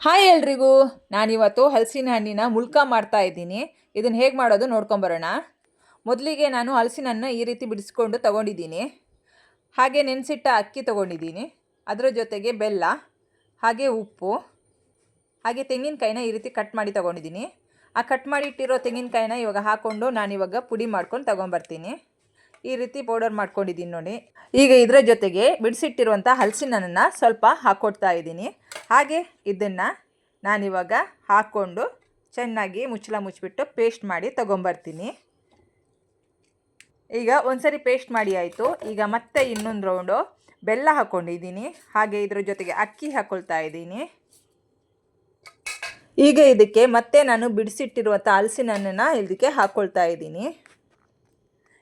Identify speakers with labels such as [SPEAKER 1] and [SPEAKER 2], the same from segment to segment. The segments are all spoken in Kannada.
[SPEAKER 1] ಹಾಯ್ ಎಲ್ರಿಗೂ, ನಾನಿವತ್ತು ಹಲಸಿನ ಹಣ್ಣಿನ ಮುಲ್ಕ ಮಾಡ್ತಾ ಇದ್ದೀನಿ. ಇದನ್ನು ಹೇಗೆ ಮಾಡೋದು ನೋಡ್ಕೊಂಬರೋಣ. ಮೊದಲಿಗೆ ನಾನು ಹಲಸಿನ ಹಣ್ಣು ಈ ರೀತಿ ಬಿಡಿಸ್ಕೊಂಡು ತೊಗೊಂಡಿದ್ದೀನಿ. ಹಾಗೆ ನೆನೆಸಿಟ್ಟ ಅಕ್ಕಿ ತೊಗೊಂಡಿದ್ದೀನಿ. ಅದರ ಜೊತೆಗೆ ಬೆಲ್ಲ, ಹಾಗೆ ಉಪ್ಪು, ಹಾಗೆ ತೆಂಗಿನಕಾಯಿನ ಈ ರೀತಿ ಕಟ್ ಮಾಡಿ ತೊಗೊಂಡಿದ್ದೀನಿ. ಆ ಕಟ್ ಮಾಡಿ ಇಟ್ಟಿರೋ ತೆಂಗಿನಕಾಯಿನ ಇವಾಗ ಹಾಕ್ಕೊಂಡು ನಾನಿವಾಗ ಪುಡಿ ಮಾಡ್ಕೊಂಡು ತೊಗೊಂಬರ್ತೀನಿ. ಈ ರೀತಿ ಪೌಡರ್ ಮಾಡ್ಕೊಂಡಿದ್ದೀನಿ ನೋಡಿ. ಈಗ ಇದರ ಜೊತೆಗೆ ಬಿಡಿಸಿಟ್ಟಿರುವಂಥ ಹಲಸಿನ ಹಣ್ಣನ್ನು ಸ್ವಲ್ಪ ಹಾಕ್ಕೊಡ್ತಾ ಇದ್ದೀನಿ. ಹಾಗೆ ಇದನ್ನು ನಾನಿವಾಗ ಹಾಕ್ಕೊಂಡು ಚೆನ್ನಾಗಿ ಮುಚ್ಚಳ ಮುಚ್ಚಿಬಿಟ್ಟು ಪೇಸ್ಟ್ ಮಾಡಿ ತೊಗೊಂಬರ್ತೀನಿ. ಈಗ ಒಂದ್ಸರಿ ಪೇಸ್ಟ್ ಮಾಡಿ ಆಯಿತು. ಈಗ ಮತ್ತೆ ಇನ್ನೊಂದು ರೌಂಡು ಬೆಲ್ಲ ಹಾಕ್ಕೊಂಡಿದ್ದೀನಿ. ಹಾಗೆ ಇದರ ಜೊತೆಗೆ ಅಕ್ಕಿ ಹಾಕ್ಕೊಳ್ತಾ ಇದ್ದೀನಿ. ಈಗ ಇದಕ್ಕೆ ಮತ್ತೆ ನಾನು ಬಿಡಿಸಿಟ್ಟಿರುವಂಥ ಹಲಸಿನ ಹಣ್ಣನ್ನು ಇದಕ್ಕೆ ಹಾಕ್ಕೊಳ್ತಾ ಇದ್ದೀನಿ.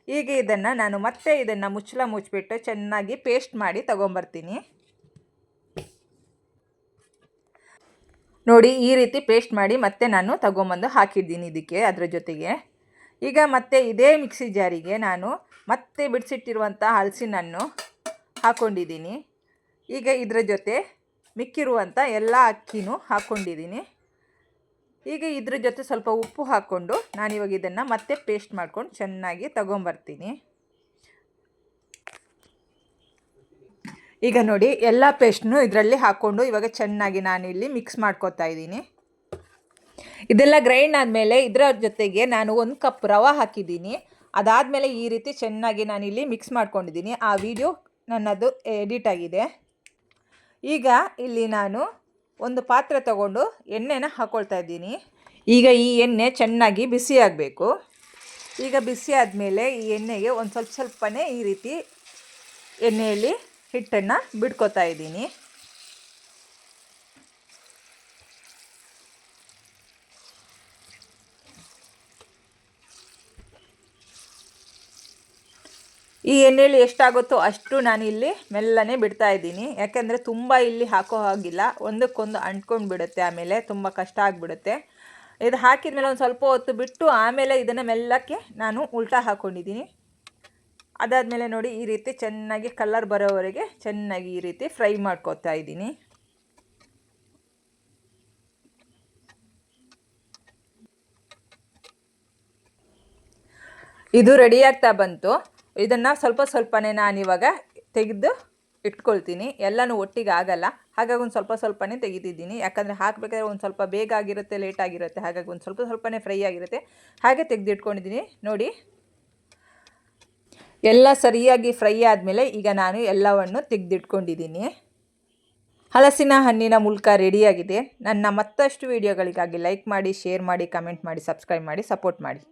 [SPEAKER 1] ಈಗ ನಾನು ಮತ್ತೆ ಇದನ್ನು ಮುಚ್ಚಳ ಮುಚ್ಚಿಬಿಟ್ಟು ಚೆನ್ನಾಗಿ ಪೇಸ್ಟ್ ಮಾಡಿ ತೊಗೊಂಬರ್ತೀನಿ. ನೋಡಿ, ಈ ರೀತಿ ಪೇಸ್ಟ್ ಮಾಡಿ ಮತ್ತೆ ನಾನು ತೊಗೊಂಬಂದು ಹಾಕಿದ್ದೀನಿ ಇದಕ್ಕೆ ಅದರ ಜೊತೆಗೆ. ಈಗ ಮತ್ತೆ ಇದೇ ಮಿಕ್ಸಿ ಜಾರಿಗೆ ನಾನು ಮತ್ತೆ ಬಿಡಿಸಿಟ್ಟಿರುವಂಥ ಹಲಸಿನ ಹಣ್ಣು ಹಾಕ್ಕೊಂಡಿದ್ದೀನಿ. ಈಗ ಇದರ ಜೊತೆ ಮಿಕ್ಕಿರುವಂಥ ಎಲ್ಲ ಅಕ್ಕಿನೂ ಹಾಕ್ಕೊಂಡಿದ್ದೀನಿ. ಈಗ ಇದ್ರ ಜೊತೆ ಸ್ವಲ್ಪ ಉಪ್ಪು ಹಾಕ್ಕೊಂಡು ನಾನಿವಾಗ ಇದನ್ನು ಮತ್ತೆ ಪೇಸ್ಟ್ ಮಾಡ್ಕೊಂಡು ಚೆನ್ನಾಗಿ ತೊಗೊಂಬರ್ತೀನಿ. ಈಗ ನೋಡಿ, ಎಲ್ಲ ಪೇಸ್ಟ್ನು ಇದರಲ್ಲಿ ಹಾಕ್ಕೊಂಡು ಇವಾಗ ಚೆನ್ನಾಗಿ ನಾನಿಲ್ಲಿ ಮಿಕ್ಸ್ ಮಾಡ್ಕೊತಾ ಇದ್ದೀನಿ. ಇದೆಲ್ಲ ಗ್ರೈಂಡ್ ಆದಮೇಲೆ ಇದರ ಜೊತೆಗೆ ನಾನು 1 ಕಪ್ ರವೆ ಹಾಕಿದ್ದೀನಿ. ಅದಾದಮೇಲೆ ಈ ರೀತಿ ಚೆನ್ನಾಗಿ ನಾನಿಲ್ಲಿ ಮಿಕ್ಸ್ ಮಾಡ್ಕೊಂಡಿದ್ದೀನಿ. ಆ ವಿಡಿಯೋ ನನ್ನದು ಎಡಿಟ್ ಆಗಿದೆ. ಈಗ ಇಲ್ಲಿ ನಾನು ಒಂದು ಪಾತ್ರೆ ತಗೊಂಡು ಎಣ್ಣೆನ ಹಾಕ್ಕೊಳ್ತಾ ಇದ್ದೀನಿ. ಈಗ ಈ ಎಣ್ಣೆ ಚೆನ್ನಾಗಿ ಬಿಸಿ ಆಗಬೇಕು. ಈಗ ಬಿಸಿ ಆದಮೇಲೆ ಈ ಎಣ್ಣೆಗೆ ಒಂದು ಸ್ವಲ್ಪನೇ ಈ ರೀತಿ ಎಣ್ಣೆಯಲ್ಲಿ ಹಿಟ್ಟನ್ನು ಬಿಡ್ಕೊತಾ ಇದ್ದೀನಿ. ಈ ಎಣ್ಣೆಯಲ್ಲಿ ಎಷ್ಟಾಗುತ್ತೋ ಅಷ್ಟು ನಾನಿಲ್ಲಿ ಮೆಲ್ಲನೆ ಬಿಡ್ತಾ ಇದ್ದೀನಿ. ಯಾಕೆಂದರೆ ತುಂಬ ಇಲ್ಲಿ ಹಾಕೋ ಹಾಗಿಲ್ಲ, ಒಂದಕ್ಕೊಂದು ಅಂಟ್ಕೊಂಡು ಬಿಡುತ್ತೆ, ಆಮೇಲೆ ತುಂಬ ಕಷ್ಟ ಆಗಿಬಿಡುತ್ತೆ. ಇದು ಹಾಕಿದ ಮೇಲೆ ಒಂದು ಸ್ವಲ್ಪ ಹೊತ್ತು ಬಿಟ್ಟು ಆಮೇಲೆ ಇದನ್ನು ಮೆಲ್ಲಕ್ಕೆ ನಾನು ಉಲ್ಟಾ ಹಾಕ್ಕೊಂಡಿದ್ದೀನಿ. ಅದಾದಮೇಲೆ ನೋಡಿ, ಈ ರೀತಿ ಚೆನ್ನಾಗಿ ಕಲರ್ ಬರೋವರೆಗೆ ಚೆನ್ನಾಗಿ ಈ ರೀತಿ ಫ್ರೈ ಮಾಡ್ಕೊತಾ ಇದ್ದೀನಿ. ಇದು ರೆಡಿ ಆಗ್ತಾ ಬಂತು. ಇದನ್ನು ಸ್ವಲ್ಪನೇ ನಾನಿವಾಗ ತೆಗೆದು ಇಟ್ಕೊಳ್ತೀನಿ. ಎಲ್ಲನೂ ಒಟ್ಟಿಗೆ ಆಗಲ್ಲ, ಹಾಗಾಗಿ ಒಂದು ಸ್ವಲ್ಪನೇ ತೆಗಿತಿದ್ದೀನಿ. ಯಾಕಂದರೆ ಹಾಕಬೇಕಾದ್ರೆ ಒಂದು ಸ್ವಲ್ಪ ಬೇಗ ಆಗಿರುತ್ತೆ, ಲೇಟ್ ಆಗಿರುತ್ತೆ, ಹಾಗಾಗಿ ಒಂದು ಸ್ವಲ್ಪನೇ ಫ್ರೈ ಆಗಿರುತ್ತೆ. ಹಾಗೆ ತೆಗೆದಿಟ್ಕೊಂಡಿದ್ದೀನಿ ನೋಡಿ. ಎಲ್ಲ ಸರಿಯಾಗಿ ಫ್ರೈ ಆದಮೇಲೆ ಈಗ ನಾನು ಎಲ್ಲವನ್ನು ತೆಗೆದಿಟ್ಕೊಂಡಿದ್ದೀನಿ. ಹಲಸಿನ ಹಣ್ಣಿನ ಮುಲ್ಕ ರೆಡಿಯಾಗಿದೆ. ನನ್ನ ಮತ್ತಷ್ಟು ವಿಡಿಯೋಗಳಿಗಾಗಿ ಲೈಕ್ ಮಾಡಿ, ಶೇರ್ ಮಾಡಿ, ಕಮೆಂಟ್ ಮಾಡಿ, ಸಬ್ಸ್ಕ್ರೈಬ್ ಮಾಡಿ, ಸಪೋರ್ಟ್ ಮಾಡಿ.